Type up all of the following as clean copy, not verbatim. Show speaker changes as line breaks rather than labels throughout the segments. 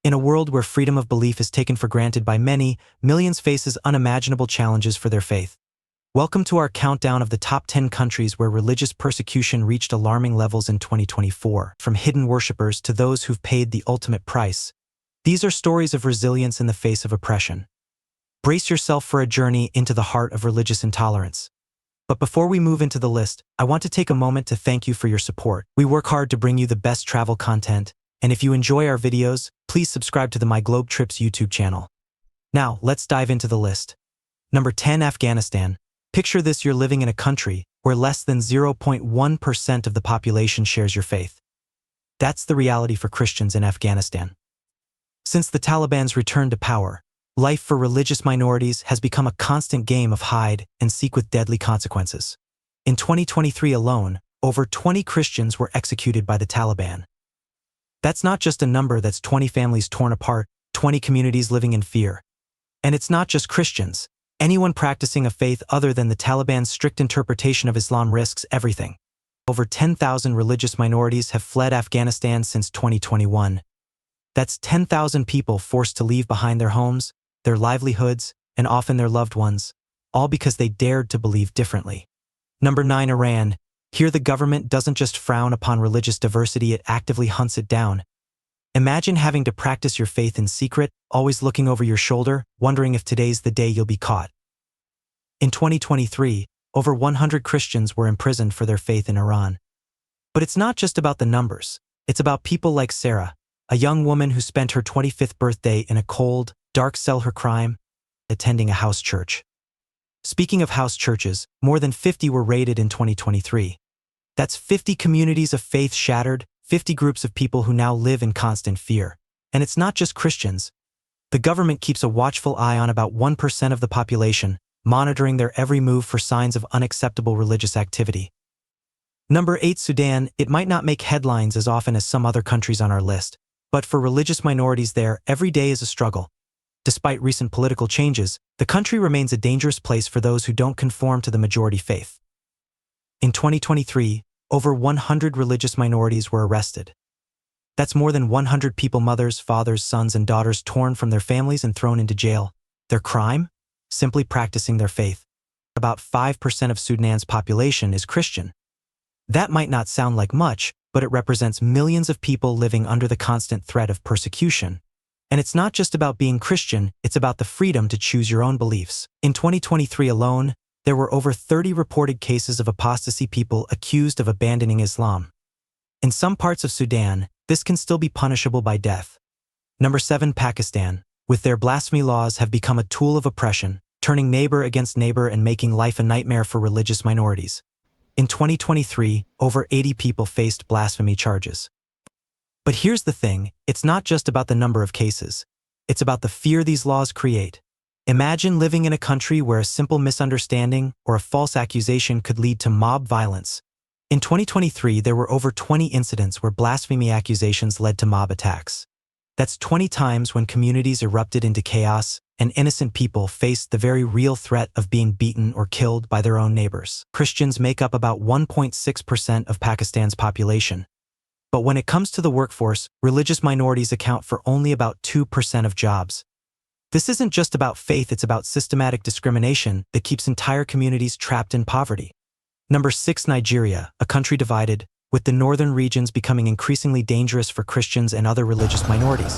In a world where freedom of belief is taken for granted by many, millions faces unimaginable challenges for their faith. Welcome to our countdown of the top 10 countries where religious persecution reached alarming levels in 2024, from hidden worshippers to those who've paid the ultimate price. These are stories of resilience in the face of oppression. Brace yourself for a journey into the heart of religious intolerance. But before we move into the list, I want to take a moment to thank you for your support. We work hard to bring you the best travel content, and if you enjoy our videos, please subscribe to the My Globe Trips YouTube channel. Now, let's dive into the list. Number 10, Afghanistan. Picture this: you're living in a country where less than 0.1% of the population shares your faith. That's the reality for Christians in Afghanistan. Since the Taliban's return to power, life for religious minorities has become a constant game of hide and seek with deadly consequences. In 2023 alone, over 20 Christians were executed by the Taliban. That's not just a number, that's 20 families torn apart, 20 communities living in fear. And it's not just Christians. Anyone practicing a faith other than the Taliban's strict interpretation of Islam risks everything. Over 10,000 religious minorities have fled Afghanistan since 2021. That's 10,000 people forced to leave behind their homes, their livelihoods, and often their loved ones, all because they dared to believe differently. Number 9, Iran. Here the government doesn't just frown upon religious diversity, it actively hunts it down. Imagine having to practice your faith in secret, always looking over your shoulder, wondering if today's the day you'll be caught. In 2023, over 100 Christians were imprisoned for their faith in Iran. But it's not just about the numbers. It's about people like Sarah, a young woman who spent her 25th birthday in a cold, dark cell, her crime, attending a house church. Speaking of house churches, more than 50 were raided in 2023. That's 50 communities of faith shattered, 50 groups of people who now live in constant fear. And it's not just Christians. The government keeps a watchful eye on about 1% of the population, monitoring their every move for signs of unacceptable religious activity. Number 8, Sudan. It might not make headlines as often as some other countries on our list, but for religious minorities there, every day is a struggle. Despite recent political changes, the country remains a dangerous place for those who don't conform to the majority faith. In 2023, over 100 religious minorities were arrested. That's more than 100 people, mothers, fathers, sons, and daughters, torn from their families and thrown into jail. Their crime? Simply practicing their faith. About 5% of Sudan's population is Christian. That might not sound like much, but it represents millions of people living under the constant threat of persecution. And it's not just about being Christian, it's about the freedom to choose your own beliefs. In 2023 alone, there were over 30 reported cases of apostasy, people accused of abandoning Islam. In some parts of Sudan, this can still be punishable by death. Number 7, Pakistan. With their blasphemy laws have become a tool of oppression, turning neighbor against neighbor and making life a nightmare for religious minorities. In 2023, over 80 people faced blasphemy charges. But here's the thing, it's not just about the number of cases. It's about the fear these laws create. Imagine living in a country where a simple misunderstanding or a false accusation could lead to mob violence. In 2023, there were over 20 incidents where blasphemy accusations led to mob attacks. That's 20 times when communities erupted into chaos and innocent people faced the very real threat of being beaten or killed by their own neighbors. Christians make up about 1.6% of Pakistan's population. But when it comes to the workforce, religious minorities account for only about 2% of jobs. This isn't just about faith, it's about systematic discrimination that keeps entire communities trapped in poverty. Number 6, Nigeria, a country divided, with the northern regions becoming increasingly dangerous for Christians and other religious minorities.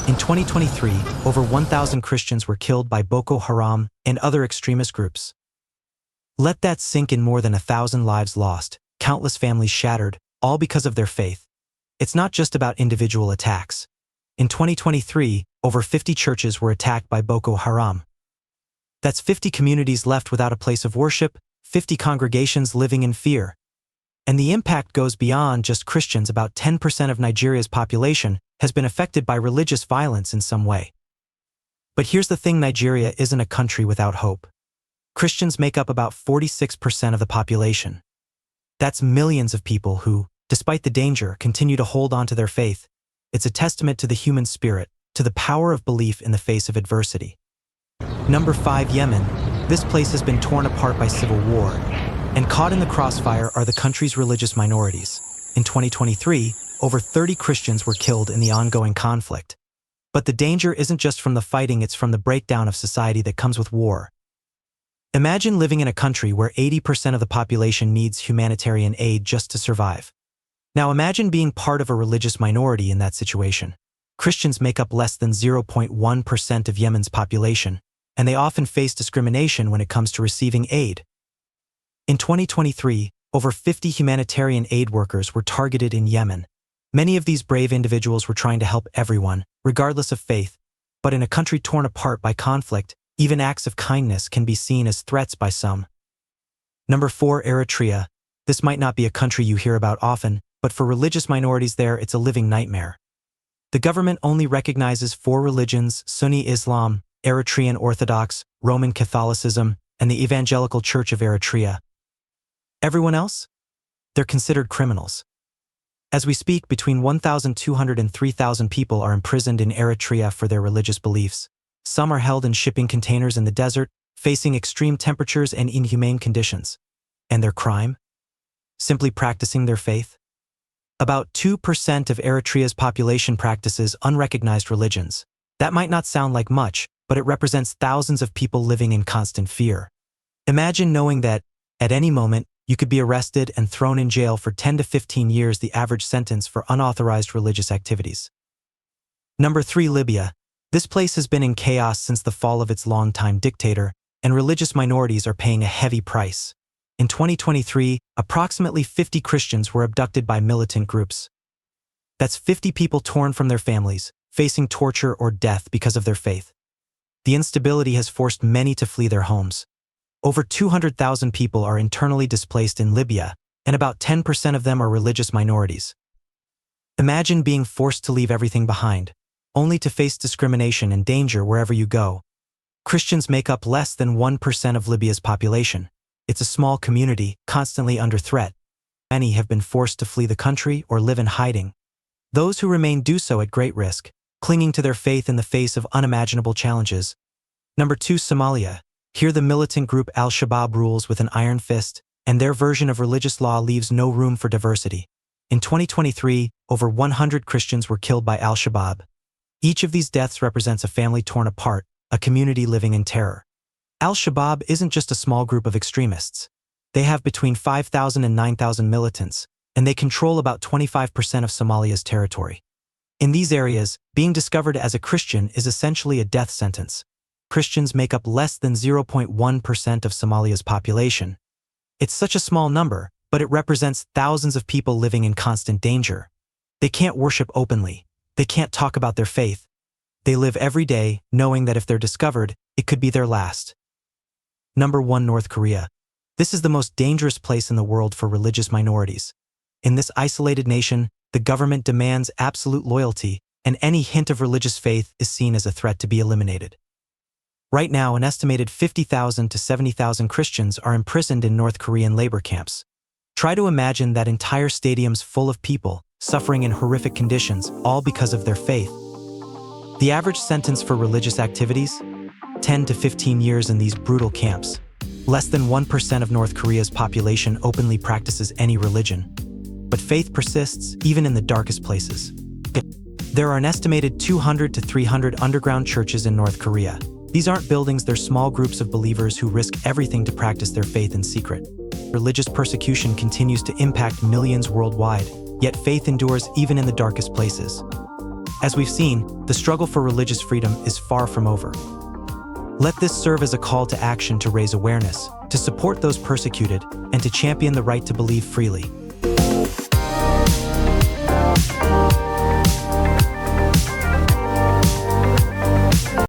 In 2023, over 1,000 Christians were killed by Boko Haram and other extremist groups. Let that sink in: more than 1,000 lives lost, countless families shattered, all because of their faith. It's not just about individual attacks. In 2023, over 50 churches were attacked by Boko Haram. That's 50 communities left without a place of worship, 50 congregations living in fear. And the impact goes beyond just Christians. About 10% of Nigeria's population has been affected by religious violence in some way. But here's the thing, Nigeria isn't a country without hope. Christians make up about 46% of the population. That's millions of people who, despite the danger, continue to hold on to their faith. It's a testament to the human spirit, to the power of belief in the face of adversity. Number 5, Yemen. This place has been torn apart by civil war, and caught in the crossfire are the country's religious minorities. In 2023, over 30 Christians were killed in the ongoing conflict. But the danger isn't just from the fighting, it's from the breakdown of society that comes with war. Imagine living in a country where 80% of the population needs humanitarian aid just to survive. Now imagine being part of a religious minority in that situation. Christians make up less than 0.1% of Yemen's population, and they often face discrimination when it comes to receiving aid. In 2023, over 50 humanitarian aid workers were targeted in Yemen. Many of these brave individuals were trying to help everyone, regardless of faith. But in a country torn apart by conflict, even acts of kindness can be seen as threats by some. Number 4, Eritrea. This might not be a country you hear about often, but for religious minorities there, it's a living nightmare. The government only recognizes 4 religions: Sunni Islam, Eritrean Orthodox, Roman Catholicism, and the Evangelical Church of Eritrea. Everyone else? They're considered criminals. As we speak, between 1,200 and 3,000 people are imprisoned in Eritrea for their religious beliefs. Some are held in shipping containers in the desert, facing extreme temperatures and inhumane conditions. And their crime? Simply practicing their faith? About 2% of Eritrea's population practices unrecognized religions. That might not sound like much, but it represents thousands of people living in constant fear. Imagine knowing that, at any moment, you could be arrested and thrown in jail for 10 to 15 years, the average sentence for unauthorized religious activities. Number 3, Libya. This place has been in chaos since the fall of its longtime dictator, and religious minorities are paying a heavy price. In 2023, approximately 50 Christians were abducted by militant groups. That's 50 people torn from their families, facing torture or death because of their faith. The instability has forced many to flee their homes. Over 200,000 people are internally displaced in Libya, and about 10% of them are religious minorities. Imagine being forced to leave everything behind, only to face discrimination and danger wherever you go. Christians make up less than 1% of Libya's population. It's a small community, constantly under threat. Many have been forced to flee the country or live in hiding. Those who remain do so at great risk, clinging to their faith in the face of unimaginable challenges. Number 2, Somalia. Here the militant group Al-Shabaab rules with an iron fist, and their version of religious law leaves no room for diversity. In 2023, over 100 Christians were killed by Al-Shabaab. Each of these deaths represents a family torn apart, a community living in terror. Al-Shabaab isn't just a small group of extremists. They have between 5,000 and 9,000 militants, and they control about 25% of Somalia's territory. In these areas, being discovered as a Christian is essentially a death sentence. Christians make up less than 0.1% of Somalia's population. It's such a small number, but it represents thousands of people living in constant danger. They can't worship openly. They can't talk about their faith. They live every day knowing that if they're discovered, it could be their last. Number 1, North Korea. This is the most dangerous place in the world for religious minorities. In this isolated nation, the government demands absolute loyalty, and any hint of religious faith is seen as a threat to be eliminated. Right now, an estimated 50,000 to 70,000 Christians are imprisoned in North Korean labor camps. Try to imagine that entire stadiums full of people, suffering in horrific conditions, all because of their faith. The average sentence for religious activities? 10 to 15 years in these brutal camps. Less than 1% of North Korea's population openly practices any religion. But faith persists, even in the darkest places. There are an estimated 200 to 300 underground churches in North Korea. These aren't buildings, they're small groups of believers who risk everything to practice their faith in secret. Religious persecution continues to impact millions worldwide, yet faith endures even in the darkest places. As we've seen, the struggle for religious freedom is far from over. Let this serve as a call to action to raise awareness, to support those persecuted, and to champion the right to believe freely.